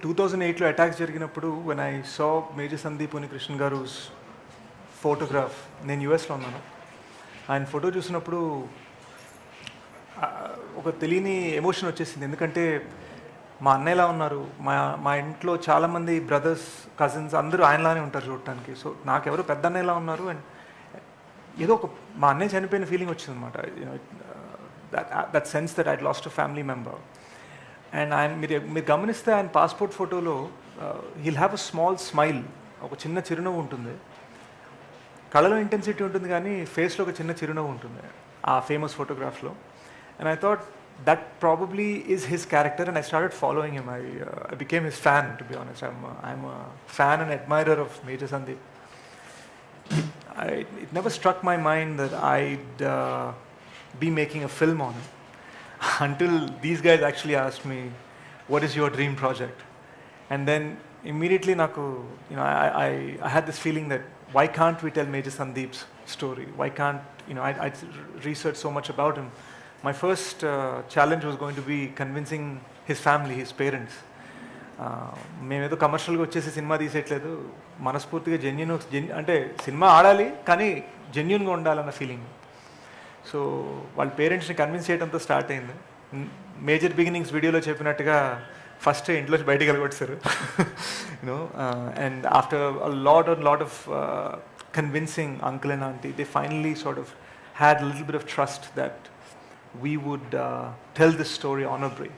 2008లో attacks జరిగినప్పుడు when I saw Major Sandeep Unnikrishnan గారు photograph, నేను యూఎస్లో ఉన్నాను, ఆయన ఫోటో చూసినప్పుడు ఒక తెలియని ఎమోషన్ వచ్చేసింది. ఎందుకంటే మా అన్నయ్యలా ఉన్నారు, మా మా ఇంట్లో చాలామంది బ్రదర్స్ కజిన్స్ అందరూ ఆయనలానే ఉంటారు చూడటానికి. సో నాకెవరో పెద్ద అన్నయ్యలా ఉన్నారు. అండ్ ఏదో ఒక మా అన్నయ్య చనిపోయిన ఫీలింగ్ వచ్చింది అనమాట. That sense that I last a family member. And ఆయన మీరు గమనిస్తే ఆయన పాస్పోర్ట్ ఫోటోలో he'll have a small smile, ఒక చిన్న చిరునవ్వు ఉంటుంది. కళలో ఇంటెన్సిటీ ఉంటుంది కానీ ఫేస్లో ఒక చిన్న చిరునవ్వు ఉంటుంది ఆ ఫేమస్ ఫోటోగ్రాఫ్లో. And I thought that probably is his character and I started following him. I became his fan, to be honest. I'm a fan and admirer of Major Sandeep. It never struck my mind that I'd be making a film on it until these guys actually asked me, what is your dream project? And then immediately I had this feeling that why can't we tell Major Sandeep's story? Why can't, I researched so much about him. My first challenge was going to be convincing his family, his parents. మేమేదో కమర్షియల్గా వచ్చేసి cinema తీసేయట్లేదు, మనస్ఫూర్తిగా అంటే cinema ఆడాలి కానీ జెన్యున్గా ఉండాలన్న feeling. So వాళ్ళ పేరెంట్స్ని కన్విన్స్ చేయడంతో స్టార్ట్ అయింది. మేజర్ బిగినింగ్స్ వీడియోలో చెప్పినట్టుగా ఫస్ట్ ఇంట్లోంచి బయటికి వెళ్ళగొట్టారు. And after lot of convincing uncle and aunty, they finally sort of had little bit of trust that we would tell this story honourably.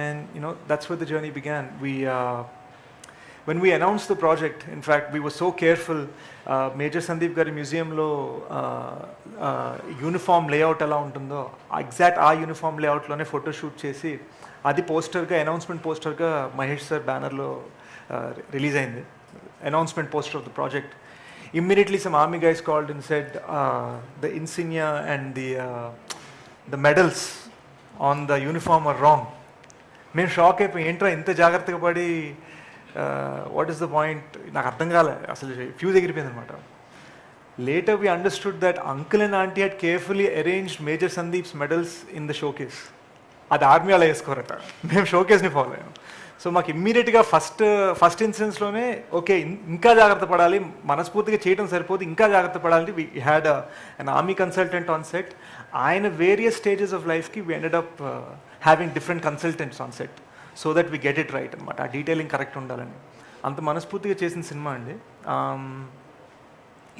And that's where the journey began. When we announced the project, in fact, we were so careful. Major Sandeep Gari Museum lo uniform layout ela untundo, exact aa uniform layout lone photo shoot chesi adi poster ga, announcement poster ga Mahesh sir banner lo release ayindi, announcement poster of the project. Immediately some army guys called and said the insignia and the medals on the uniform are wrong. మేము shock అయిపోయి, ఏంట్రా ఇంత జాగ్రత్తగా పడి, what is the point, నాకు అర్థం కాలే, అసలు ఫ్యూజ్ ఎగిరిపోయింది అనమాట. Later we understood that uncle and aunty had carefully arranged major Sandeep's medals in the showcase. అది ఆర్మీ అలా వేసుకోరట, మేము షోకేస్ని ఫాలో అయ్యాం. సో మాకు ఇమ్మీడియట్గా ఫస్ట్ ఇన్స్టెన్స్లోనే ఓకే ఇంకా జాగ్రత్త పడాలి, మనస్ఫూర్తిగా చేయడం సరిపోదు, ఇంకా జాగ్రత్త పడాలి. We had an army consultant on set. ఆయన వేరియస్ స్టేజెస్ ఆఫ్ లైఫ్కి we ended up having different consultants on set so that we get it right అనమాట. ఆ డీటెయిలింగ్ కరెక్ట్ ఉండాలని అంత మనస్ఫూర్తిగా చేసిన సినిమా అండి.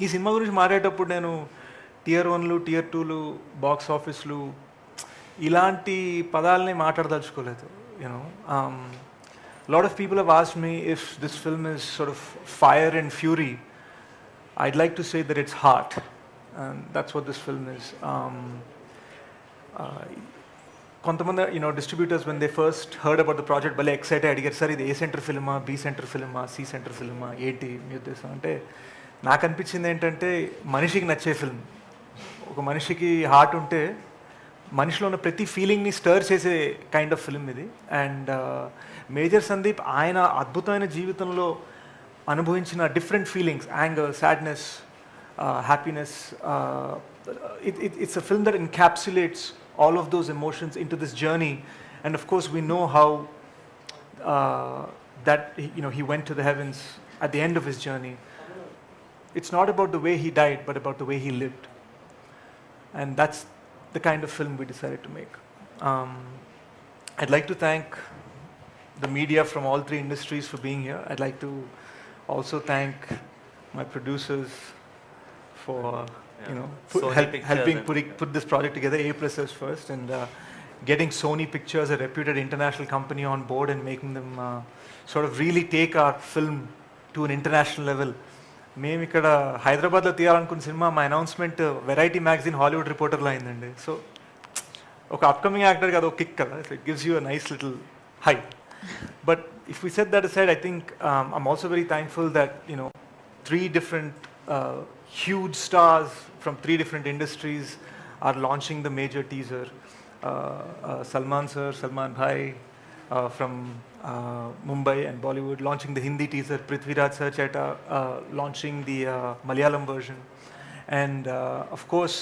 ఈ సినిమా గురించి మాట్లాడేటప్పుడు నేను Tier 1లు Tier 2లు బాక్స్ ఆఫీస్లు ఇలాంటి పదాలని మాట్లాడదలుచుకోలేదు. Lot of people have asked me if this film is sort of fire and fury. I'd like to say that it's heart, and that's what this film is. కొంతమంది distributors when they first heard about the project భలే excited అడిగారు, sir ఇది A centre ఫిల్మా, B centre ఫిల్మా, C centre ఫిల్మా, ఏంటి మీ ఉద్దేశం అంటే, నాకు అనిపించింది ఏంటంటే మనిషికి నచ్చే ఫిల్మ్. ఒక మనిషికి హార్ట్ ఉంటే మనిషిలో ఉన్న ప్రతి ఫీలింగ్ని స్టర్ చేసే కైండ్ ఆఫ్ ఫిల్మ్ ఇది. అండ్ మేజర్ సందీప్ ఆయన అద్భుతమైన జీవితంలో అనుభవించిన different feelings, anger, sadness, happiness, it's a film that encapsulates all of those emotions into this journey. And of course we know how that he went to the heavens at the end of his journey. It's not about the way he died, but about the way he lived. And that's the kind of film we decided to make. I'd like to thank the media from all three industries for being here. I'd like to also thank my producers for helping put this project together. A+ first, and getting Sony Pictures, a reputed international company, on board and making them sort of really take our film to an international level. మేము ఇక్కడ హైదరాబాద్లో తీయాలనుకున్న cinema మా announcement variety magazine Hollywood రిపోర్టర్లో అయిందండి. So ఒక upcoming actor కదా, ఒక kick కదా, it gives you a nice little high. But if we set that aside, I think I'm also very thankful that 3 different huge stars from 3 different industries are launching the major teaser. Salman sir, Salman bhai from Mumbai and Bollywood, launching the Hindi teaser. Prithviraj sir Cheta launching the Malayalam version. And of course,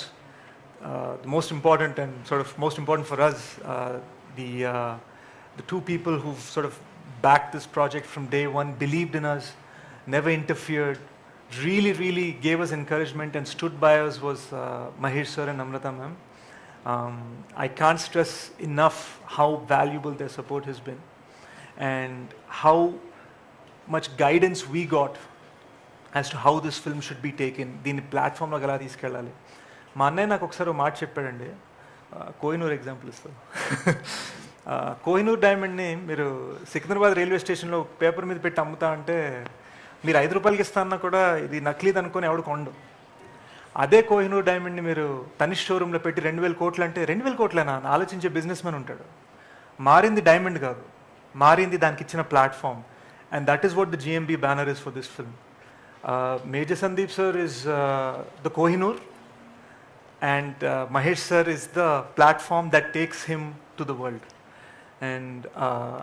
the most important and sort of most important for us, the 2 people who've sort of backed this project from day one, believed in us, never interfered, really gave us encouragement and stood by us was Mahesh sir and Namrata ma'am. I can't stress enough how valuable their support has been and how much guidance we got as to how this film should be taken. దీన్ని ప్లాట్ఫామ్లోకి ఎలా తీసుకెళ్ళాలి. మా అన్నయ్య నాకు ఒకసారి ఒక మాట చెప్పాడండి, కోహినూర్ ఎగ్జాంపుల్ ఇస్తాను. కోహినూర్ డైమండ్ని మీరు సికింద్రాబాద్ రైల్వే స్టేషన్లో పేపర్ మీద పెట్టి అమ్ముతా అంటే మీరు 5 రూపాయలకి ఇస్తానన్నా కూడా ఇది నకిలీది అనుకొని ఎవడు కొండు. అదే కోహినూర్ డైమండ్ని మీరు తనిష్ షోరూంలో పెట్టి 2,000 కోట్లు అంటే 2,000 కోట్లేనా అని ఆలోచించే బిజినెస్ మ్యాన్ ఉంటాడు. మారింది డైమండ్ కాదు, మారింది దానికి ఇచ్చిన platform. And that is what the GMB banner is for this film. Major Sandeep sir is the Kohinoor and Mahesh sir is the platform that takes him to the world. And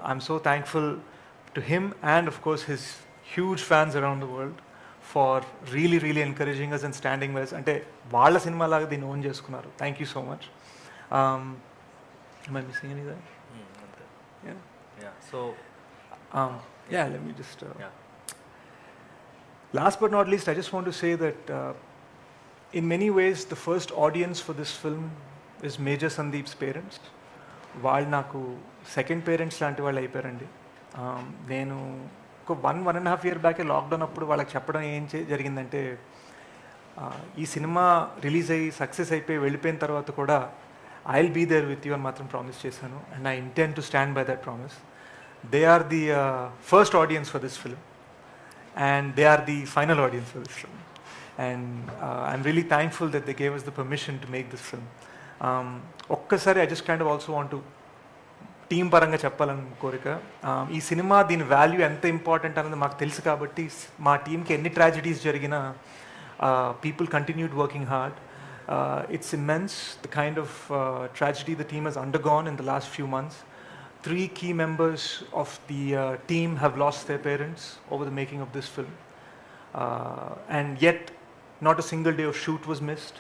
I'm so thankful to him and of course his huge fans around the world for really encouraging us and standing with us. Ante vaalla cinema laga deen own cheskunnaru. Thank you so much. Am I missing anything? Yeah. So let me just last but not least, I just want to say that in many ways the first audience for this film is Major Sandeep's parents. వాళ్ళు నాకు second parents లాంటి వాళ్ళు అయిపోయారండి. నేను ఒక 1.5 year బ్యాకే lockdown అప్పుడు వాళ్ళకి చెప్పడం ఏం జరిగిందంటే, ఈ సినిమా రిలీజ్ అయ్యి సక్సెస్ అయిపోయి వెళ్ళిపోయిన తర్వాత కూడా I will be there with you అని మాత్రం ప్రామిస్ చేశాను. And I intend to stand by that promise. They are the first audience for this film and they are the final audience for this film. And I'm really thankful that they gave us the permission to make this film. ఒక్కసారి I just kind of also want to team పరంగా చెప్పాలని కోరిక. ఈ cinema దీని value ఎంత important అన్నది మాకు తెలుసు కాబట్టి మా టీంకి ఎన్ని ట్రాజడీస్ జరిగినా people continued working hard. It's immense, the kind of tragedy the team has undergone in the last few months. 3 key members of the team have lost their parents over the making of this film. And yet, not a single day of shoot was missed,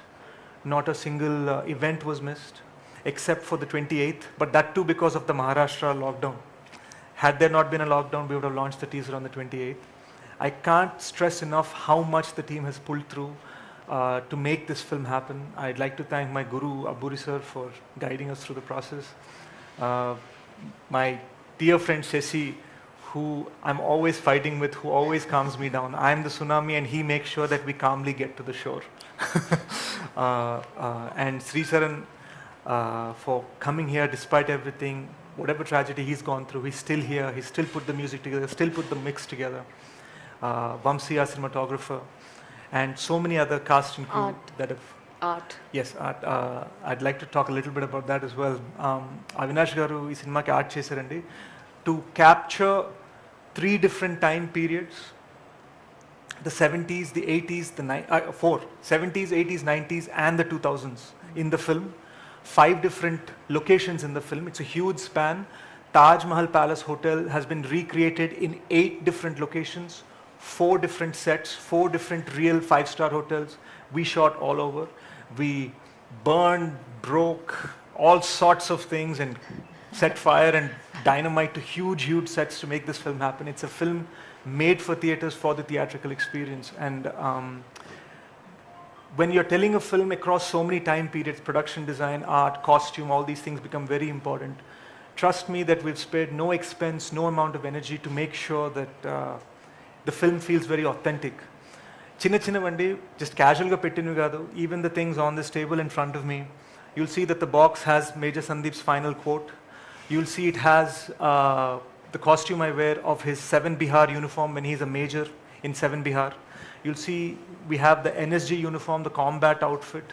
not a single event was missed, except for the 28th, but that too because of the Maharashtra lockdown. Had there not been a lockdown, we would have launched the teaser on the 28th. I can't stress enough how much the team has pulled through to make this film happen. I'd like to thank my guru, Aburi sir, for guiding us through the process. My dear friend Shashi, who I'm always fighting with, who always calms me down. I'm the tsunami and he makes sure that we calmly get to the shore. And Sri Saran for coming here despite everything, whatever tragedy he's gone through, he's still here, he still put the music together, still put the mix together. Vamsi, our cinematographer, and so many other cast and crew that have... Art. Yes, art. I'd like to talk a little bit about that as well. Avinash garu ee cinema ki art chesarandi to capture 3 different time periods: the 70s, the 80s, the 70s, 80s, 90s, and the 2000s in the film. 5 different locations in the film. It's a huge span. Taj Mahal Palace Hotel has been recreated in 8 different locations, 4 different sets, 4 different real 5-star hotels. We shot all over. We burned, broke all sorts of things and set fire and dynamite to huge sets to make this film happen. It's a film made for theaters, for the theatrical experience. And when you're telling a film across so many time periods, production design, art, costume, all these things become very important. Trust me that we've spared no expense, no amount of energy to make sure that the film feels very authentic. చిన్నవండి just casual గా పెట్టినవి కాదు. Even the things on this table in front of me, you'll see that the box has Major Sandeep's final quote. You'll see it has the costume I wear of his 7 Bihar uniform when he's a major in 7 Bihar. You'll see we have the NSG uniform, the combat outfit.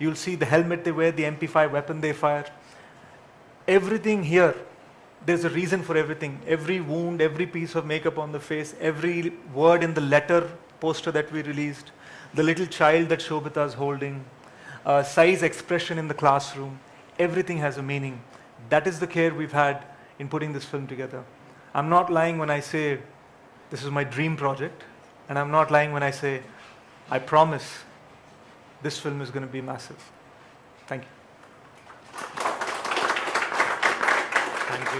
You'll see the helmet they wear, the MP5 weapon they fire. Everything here, there's a reason for everything. Every wound, every piece of makeup on the face, every word in the letter poster that we released, the little child that Shobhita is holding, Sai's expression in the classroom, everything has a meaning. That is the care we've had in putting this film together. I'm not lying when I say this is my dream project, and I'm not lying when I say I promise this film is going to be massive. Thank you. Thank you.